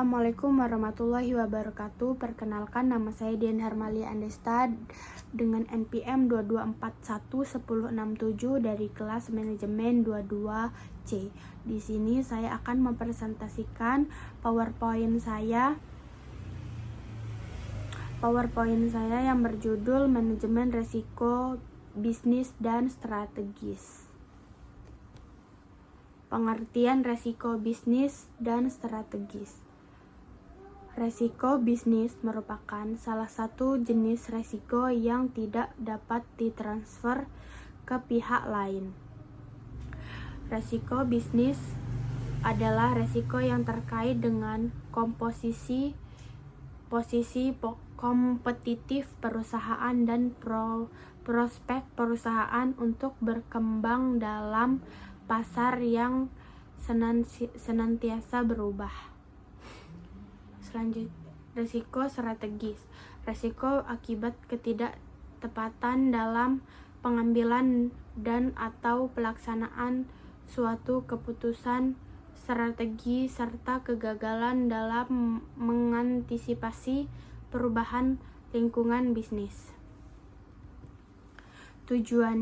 Assalamualaikum warahmatullahi wabarakatuh. Perkenalkan, nama saya Dian Harmalia Andesta dengan NPM 22411067 dari kelas manajemen 22C. Di sini saya akan mempresentasikan PowerPoint saya yang berjudul Manajemen Resiko Bisnis dan Strategis. Pengertian resiko bisnis dan strategis. Resiko bisnis merupakan salah satu jenis resiko yang tidak dapat ditransfer ke pihak lain. Resiko bisnis adalah resiko yang terkait dengan posisi kompetitif perusahaan dan prospek perusahaan untuk berkembang dalam pasar yang senantiasa berubah. Selanjutnya, risiko strategis. Risiko akibat ketidaktepatan dalam pengambilan dan atau pelaksanaan suatu keputusan strategi serta kegagalan dalam mengantisipasi perubahan lingkungan bisnis. Tujuan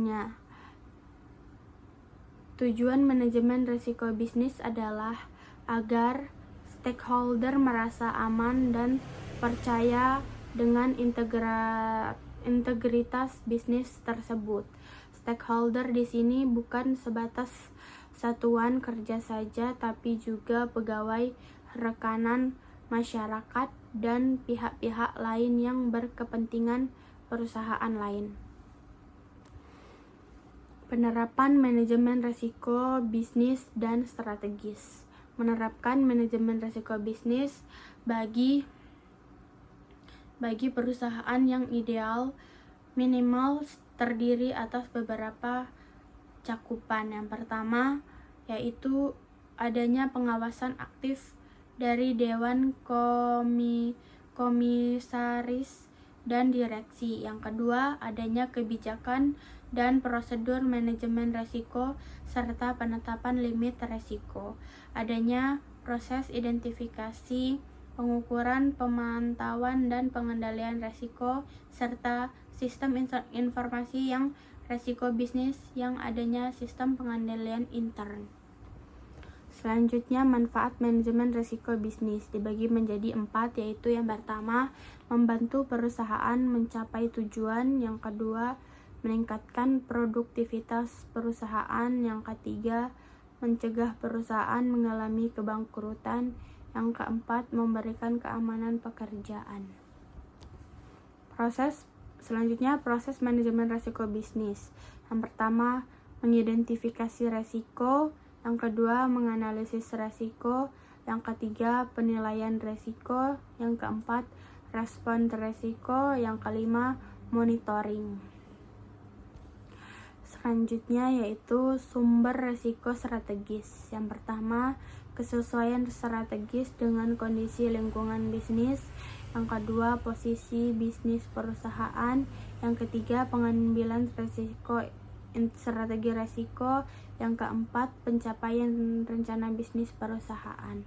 manajemen risiko bisnis adalah agar stakeholder merasa aman dan percaya dengan integritas bisnis tersebut. Stakeholder di sini bukan sebatas satuan kerja saja, tapi juga pegawai, rekanan masyarakat, dan pihak-pihak lain yang berkepentingan perusahaan lain. Penerapan manajemen risiko bisnis dan strategis. Menerapkan manajemen risiko bisnis bagi perusahaan yang ideal minimal terdiri atas beberapa cakupan. Yang pertama yaitu adanya pengawasan aktif dari Dewan Komisaris dan Direksi. Yang kedua, adanya kebijakan dan prosedur manajemen risiko serta penetapan limit risiko. Adanya proses identifikasi, pengukuran, pemantauan, dan pengendalian risiko serta sistem informasi yang risiko bisnis yang adanya sistem pengendalian intern. Selanjutnya, manfaat manajemen risiko bisnis dibagi menjadi 4, yaitu yang pertama, membantu perusahaan mencapai tujuan. Yang kedua, meningkatkan produktivitas perusahaan. Yang ketiga, mencegah perusahaan mengalami kebangkrutan. Yang keempat, memberikan keamanan pekerjaan. Proses manajemen risiko bisnis. Yang pertama, mengidentifikasi risiko. Yang kedua, menganalisis risiko. Yang ketiga, penilaian risiko. Yang keempat, respon risiko. Yang kelima, monitoring. Selanjutnya yaitu sumber risiko strategis. Yang pertama, kesesuaian strategis dengan kondisi lingkungan bisnis. Yang kedua, posisi bisnis perusahaan. Yang ketiga, pengambilan strategi risiko. Yang keempat, pencapaian rencana bisnis perusahaan.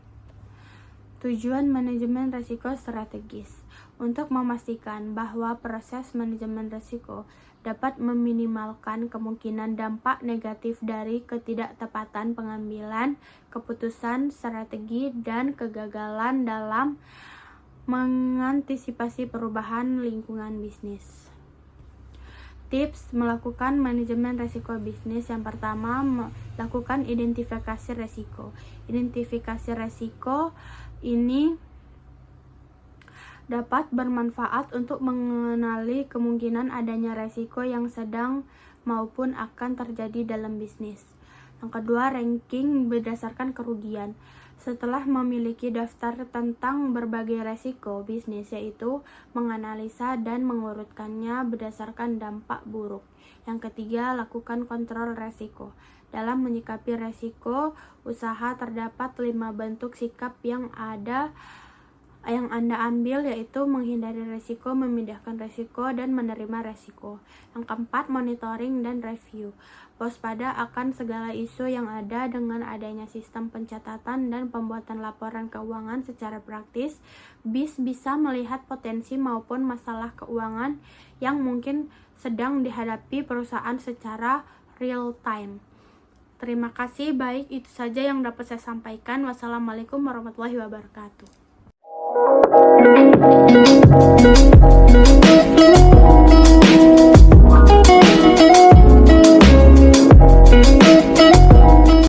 Tujuan manajemen risiko strategis untuk memastikan bahwa proses manajemen risiko dapat meminimalkan kemungkinan dampak negatif dari ketidaktepatan pengambilan keputusan strategi dan kegagalan dalam mengantisipasi perubahan lingkungan bisnis. Tips melakukan manajemen risiko bisnis. Yang pertama, lakukan identifikasi risiko. Identifikasi risiko ini dapat bermanfaat untuk mengenali kemungkinan adanya risiko yang sedang maupun akan terjadi dalam bisnis. Yang kedua, ranking berdasarkan kerugian. Setelah memiliki daftar tentang berbagai risiko bisnis, yaitu menganalisa dan mengurutkannya berdasarkan dampak buruk. Yang ketiga, lakukan kontrol risiko. Dalam menyikapi risiko usaha terdapat 5 bentuk sikap yang ada yang Anda ambil, yaitu menghindari resiko, memindahkan resiko, dan menerima resiko. Yang keempat, monitoring dan review. Waspada akan segala isu yang ada. Dengan adanya sistem pencatatan dan pembuatan laporan keuangan secara praktis, BIS bisa melihat potensi maupun masalah keuangan yang mungkin sedang dihadapi perusahaan secara real time. Terima kasih, baik itu saja yang dapat saya sampaikan. Wassalamualaikum warahmatullahi wabarakatuh.